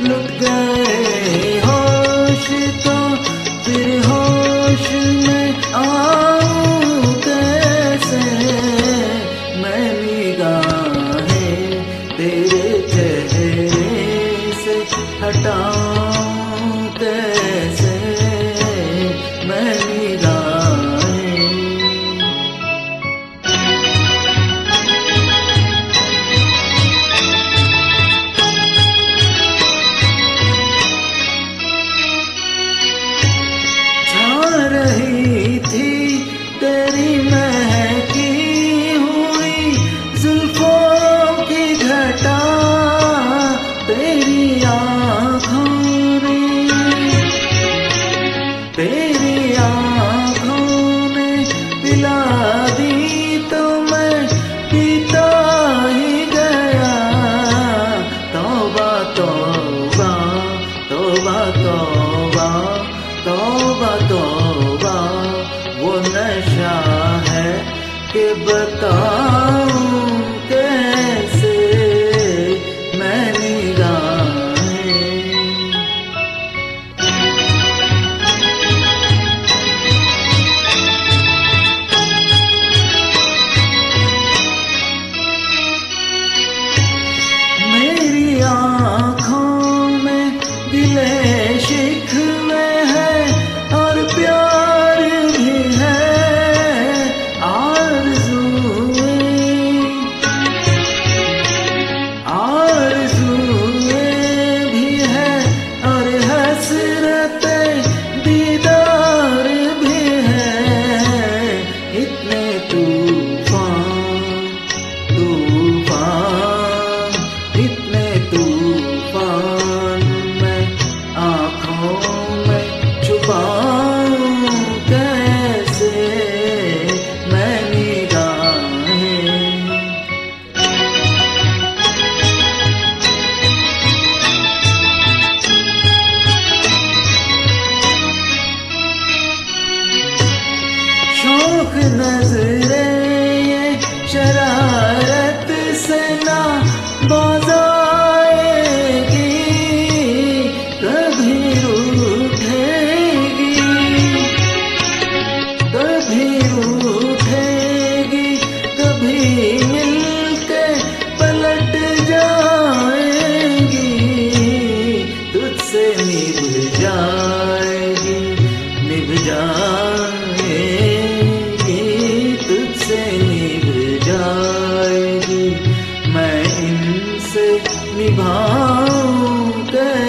लुट गए होश तो फिर होश में आऊं कैसे, मैं निगाहें तेरे चेहरे से हटाऊं कैसे, मैं निगाहें। छा रही थी तेरी महकी हुई जुल्फों की घटा, तेरी आँखों ने, तेरी आँखों ने पिला दी तो मैं पीता ही गया। तौबा तौबा तौबा तौबा तौबा तौबा, वो नशा है कि बताऊं कैसे, मैं निगाहें। मेरी आँखों में गिले शिकवे हैं और प्यार भी है, आरज़ुएं भी है और हसरतें दीदार भी है। इतने तूफान तूफान, इतने तूफान मैं आँखों में छुपाऊं कैसे, मैं निगाहें। शौक नजरे ये शरारत से ना बाज़ आएगी, कभी रूठेगी, कभी रूठेगी, कभी मिलके पलट जाएगी, तुझसे निभ जाएगी, निभ जाएगी, तुझसे निभ जाएगी, मैं इनसे निभाऊं कैसे।